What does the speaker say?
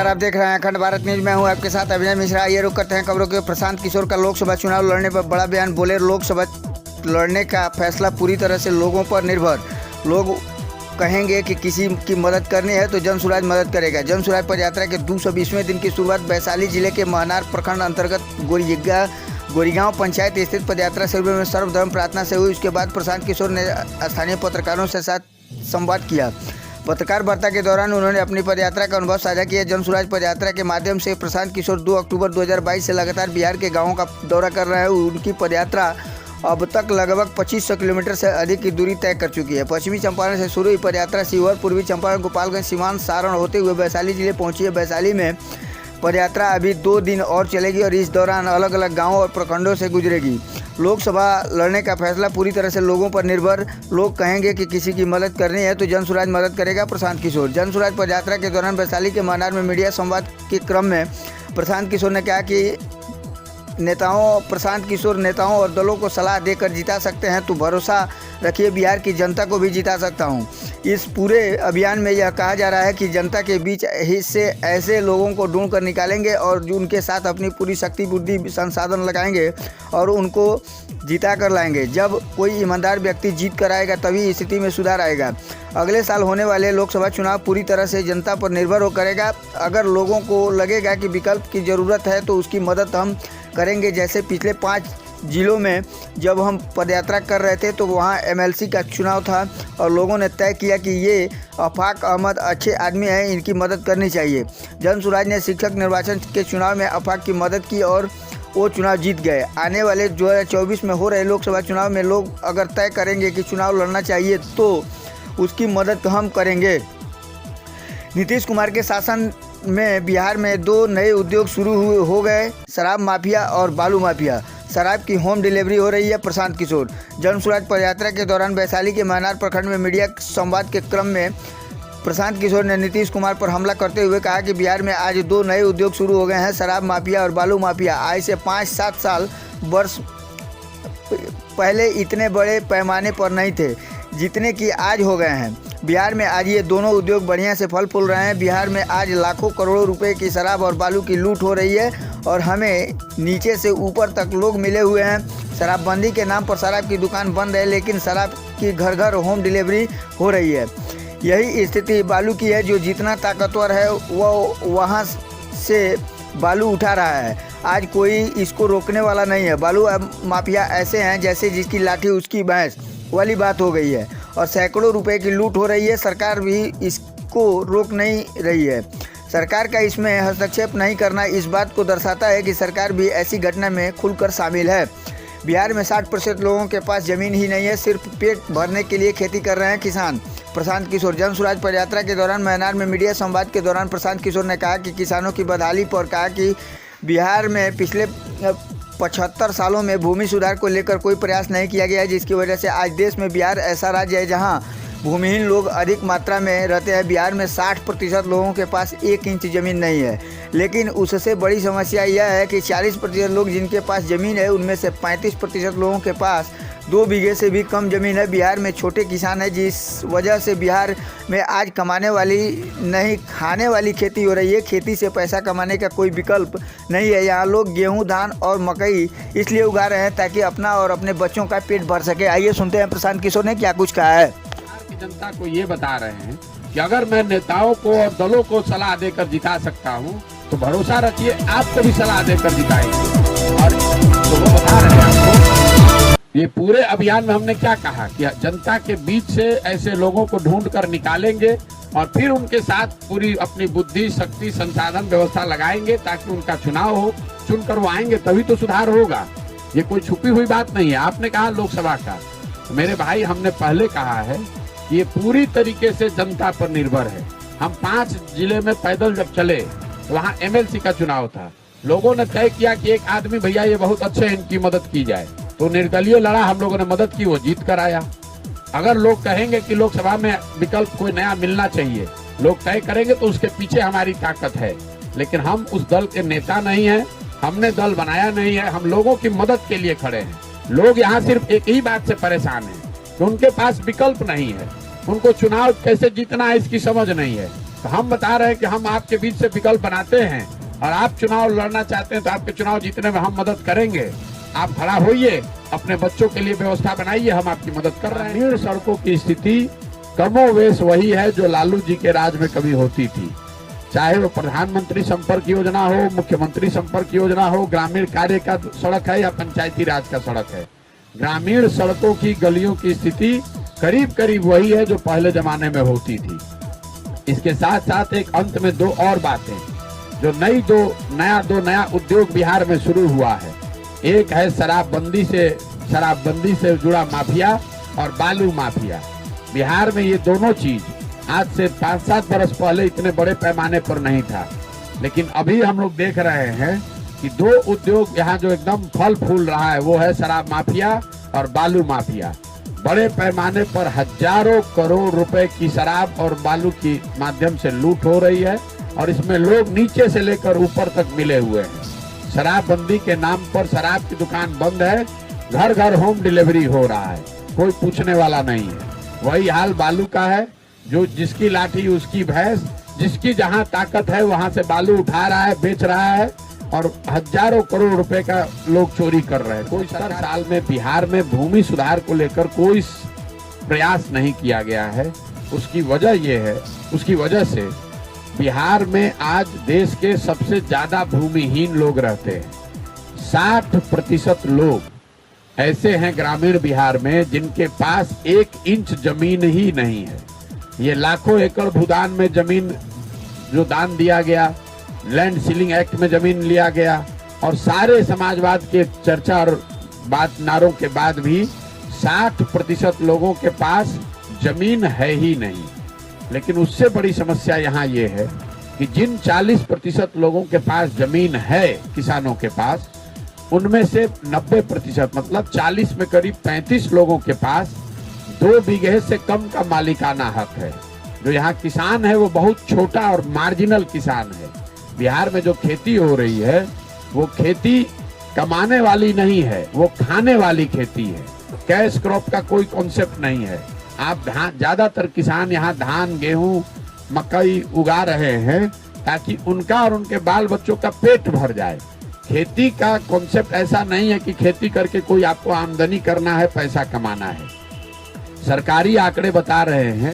नमस्कार, आप देख रहे हैं अखंड भारत न्यूज। मैं हूं आपके साथ अभिनय मिश्रा। ये रुक करते हैं खबरों के। प्रशांत किशोर का लोकसभा चुनाव लड़ने पर बड़ा बयान। बोले, लोकसभा लड़ने का फैसला पूरी तरह से लोगों पर निर्भर। लोग कहेंगे कि किसी की मदद करनी है तो जन सुराज मदद करेगा। जन सुराज पदयात्रा के 220वें दिन की शुरुआत वैशाली जिले के महनार प्रखंड अंतर्गत गोरीगांव पंचायत स्थित पदयात्रा शिविर में सर्वधर्म प्रार्थना से हुई। उसके बाद प्रशांत किशोर ने स्थानीय पत्रकारों से साथ संवाद किया। पत्रकार वार्ता के दौरान उन्होंने अपनी पदयात्रा का अनुभव साझा किया। जन सुराज पदयात्रा के माध्यम से प्रशांत किशोर 2 अक्टूबर 2022 से लगातार बिहार के गांवों का दौरा कर रहे हैं। उनकी पदयात्रा अब तक लगभग 2500 किलोमीटर से अधिक की दूरी तय कर चुकी है। पश्चिमी चंपारण से शुरू हुई पदयात्रा शिवहर, पूर्वी चंपारण, गोपालगंज, सीमांत, सारण होते हुए वैशाली जिले पहुंची है। वैशाली में पदयात्रा अभी 2 दिन और चलेगी और इस दौरान अलग अलग गांवों और प्रखंडों से गुजरेगी। लोकसभा लड़ने का फैसला पूरी तरह से लोगों पर निर्भर। लोग कहेंगे कि किसी की मदद करनी है तो जन सुराज मदद करेगा। प्रशांत किशोर। जन सुराज पदयात्रा के दौरान वैशाली के महनार में मीडिया संवाद के क्रम में प्रशांत किशोर ने कहा कि प्रशांत किशोर नेताओं और दलों को सलाह देकर जिता सकते हैं तो भरोसा रखिए, बिहार की जनता को भी जिता सकता हूं। इस पूरे अभियान में यह कहा जा रहा है कि जनता के बीच से ऐसे लोगों को ढूंढ कर निकालेंगे और उनके साथ अपनी पूरी शक्ति, बुद्धि, संसाधन लगाएंगे और उनको जिता कर लाएंगे। जब कोई ईमानदार व्यक्ति जीत कर आएगा तभी स्थिति में सुधार आएगा। अगले साल होने वाले लोकसभा चुनाव पूरी तरह से जनता पर निर्भर हो करेगा। अगर लोगों को लगेगा कि विकल्प की ज़रूरत है तो उसकी मदद हम करेंगे। जैसे पिछले 5 जिलों में जब हम पदयात्रा कर रहे थे तो वहाँ MLC का चुनाव था और लोगों ने तय किया कि ये अफाक अहमद अच्छे आदमी हैं, इनकी मदद करनी चाहिए। जन सुराज ने शिक्षक निर्वाचन के चुनाव में अफाक की मदद की और वो चुनाव जीत गए। आने वाले 2024 में हो रहे लोकसभा चुनाव में लोग अगर तय करेंगे कि चुनाव लड़ना चाहिए तो उसकी मदद हम करेंगे। नीतीश कुमार के शासन में बिहार में 2 नए उद्योग शुरू हो गए, शराब माफिया और बालू माफिया। शराब की होम डिलीवरी हो रही है। प्रशांत किशोर। जन सुराज पदयात्रा के दौरान वैशाली के महनार प्रखंड में मीडिया संवाद के क्रम में प्रशांत किशोर ने नीतीश कुमार पर हमला करते हुए कहा कि बिहार में आज 2 नए उद्योग शुरू हो गए हैं, शराब माफिया और बालू माफिया। आज से 5-7 वर्ष पहले इतने बड़े पैमाने पर नहीं थे जितने कि आज हो गए हैं। बिहार में आज ये दोनों उद्योग बढ़िया से फल फूल रहे हैं। बिहार में आज लाखों करोड़ों रुपए की शराब और बालू की लूट हो रही है और हमें नीचे से ऊपर तक लोग मिले हुए हैं। शराबबंदी के नाम पर शराब की दुकान बंद है, लेकिन शराब की घर घर होम डिलीवरी हो रही है। यही स्थिति बालू की है। जो जितना ताकतवर है वो वहाँ से बालू उठा रहा है। आज कोई इसको रोकने वाला नहीं है। बालू माफिया ऐसे हैं जैसे जिसकी लाठी उसकी भैंस वाली बात हो गई है और सैकड़ों रुपए की लूट हो रही है। सरकार भी इसको रोक नहीं रही है। सरकार का इसमें हस्तक्षेप नहीं करना इस बात को दर्शाता है कि सरकार भी ऐसी घटना में खुलकर शामिल है। बिहार में 60% लोगों के पास ज़मीन ही नहीं है, सिर्फ पेट भरने के लिए खेती कर रहे हैं किसान। प्रशांत किशोर। जन सुराज पदयात्रा के दौरान महनार में मीडिया संवाद के दौरान प्रशांत किशोर ने कहा कि किसानों की बदहाली पर कहा कि बिहार में पिछले 75 सालों में भूमि सुधार को लेकर कोई प्रयास नहीं किया गया है, जिसकी वजह से आज देश में बिहार ऐसा राज्य है जहां भूमिहीन लोग अधिक मात्रा में रहते हैं। बिहार में 60% लोगों के पास 1 इंच ज़मीन नहीं है, लेकिन उससे बड़ी समस्या यह है कि 40% लोग जिनके पास ज़मीन है उनमें से 35% लोगों के पास 2 बीघे से भी कम ज़मीन है। बिहार में छोटे किसान हैं, जिस वजह से बिहार में आज कमाने वाली नहीं खाने वाली खेती हो रही है। खेती से पैसा कमाने का कोई विकल्प नहीं है। यहाँ लोग गेहूं, धान और मकई इसलिए उगा रहे हैं ताकि अपना और अपने बच्चों का पेट भर सके। आइए सुनते हैं प्रशांत किशोर ने क्या कुछ कहा है। जनता को ये बता रहे हैं कि अगर मैं नेताओं को और दलों को सलाह देकर जिता सकता हूं तो भरोसा रखिए आपको भी सलाह देकर जिताएंगे। और तो वो बता रहे हैं आपको, ये पूरे अभियान में हमने क्या कहा कि जनता के बीच से ऐसे लोगों को ढूंढ कर निकालेंगे और फिर उनके साथ पूरी अपनी बुद्धि, शक्ति, संसाधन, व्यवस्था लगाएंगे ताकि उनका चुनाव हो। चुनकर वो आएंगे तभी तो सुधार होगा। ये कोई छुपी हुई बात नहीं है। आपने कहा लोकसभा का, मेरे भाई हमने पहले कहा है ये पूरी तरीके से जनता पर निर्भर है। हम 5 जिले में पैदल जब चले तो वहाँ MLC का चुनाव था। लोगों ने तय किया कि एक आदमी भैया ये बहुत अच्छे हैं, इनकी मदद की जाए, तो निर्दलीय लड़ा, हम लोगों ने मदद की, वो जीत कर आया। अगर लोग कहेंगे कि लोकसभा में विकल्प कोई नया मिलना चाहिए, लोग तय करेंगे तो उसके पीछे हमारी ताकत है। लेकिन हम उस दल के नेता नहीं हैं, हमने दल बनाया नहीं है, हम लोगों की मदद के लिए खड़े हैं। लोग यहाँ सिर्फ एक ही बात से परेशान हैं कि उनके पास विकल्प नहीं है, उनको चुनाव कैसे जीतना है इसकी समझ नहीं है। तो हम बता रहे हैं कि हम आपके बीच से विकल्प बनाते हैं और आप चुनाव लड़ना चाहते हैं तो आपके चुनाव जीतने में हम मदद करेंगे। आप खड़ा होइए, अपने बच्चों के लिए व्यवस्था बनाइए, हम आपकी मदद कर रहे हैं। ग्रामीण सड़कों की स्थिति कमोवेश वही है जो लालू जी के राज में कभी होती थी, चाहे वो प्रधानमंत्री संपर्क योजना हो, मुख्यमंत्री संपर्क योजना हो, ग्रामीण कार्य का सड़क है या पंचायती राज का सड़क है। ग्रामीण सड़कों की गलियों की स्थिति करीब करीब वही है जो पहले जमाने में होती थी। इसके साथ साथ एक अंत में दो और बातें जो नया उद्योग बिहार में शुरू हुआ है। एक है शराबबंदी से जुड़ा माफिया और बालू माफिया। बिहार में ये दोनों चीज आज से 5-7 बरस पहले इतने बड़े पैमाने पर नहीं था, लेकिन अभी हम लोग देख रहे हैं कि दो उद्योग यहाँ जो एकदम फल फूल रहा है वो है शराब माफिया और बालू माफिया। बड़े पैमाने पर हजारों करोड़ रुपए की शराब और बालू की माध्यम से लूट हो रही है और इसमें लोग नीचे से लेकर ऊपर तक मिले हुए हैं। शराबबंदी के नाम पर शराब की दुकान बंद है, घर घर होम डिलीवरी हो रहा है, कोई पूछने वाला नहीं है। वही हाल बालू का है, जो जिसकी लाठी उसकी भैंस, जिसकी जहां ताकत है वहां से बालू उठा रहा है, बेच रहा है और हजारों करोड़ रुपए का लोग चोरी कर रहे हैं। कोई 70 साल में बिहार में भूमि सुधार को लेकर कोई प्रयास नहीं किया गया है। उसकी वजह से बिहार में आज देश के सबसे ज्यादा भूमिहीन लोग रहते हैं। 60% लोग ऐसे हैं ग्रामीण बिहार में जिनके पास 1 इंच जमीन ही नहीं है। ये लाखों एकड़ भूदान में जमीन जो दान दिया गया, लैंड सीलिंग एक्ट में जमीन लिया गया और सारे समाजवाद के चर्चा और नारों के बाद भी 60% लोगों के पास जमीन है ही नहीं। लेकिन उससे बड़ी समस्या यहाँ ये है कि जिन 40% लोगों के पास जमीन है, किसानों के पास, उनमें से 90% मतलब 40 में करीब 35 लोगों के पास 2 बीघे से कम का मालिकाना हक है। जो यहाँ किसान है वो बहुत छोटा और मार्जिनल किसान है। बिहार में जो खेती हो रही है वो खेती कमाने वाली नहीं है, वो खाने वाली खेती है। कैश क्रॉप का कोई कॉन्सेप्ट नहीं है। आप ज्यादातर किसान यहाँ धान, गेहूं, मकई उगा रहे हैं ताकि उनका और उनके बाल बच्चों का पेट भर जाए। खेती का कॉन्सेप्ट ऐसा नहीं है कि खेती करके कोई आपको आमदनी करना है, पैसा कमाना है। सरकारी आंकड़े बता रहे हैं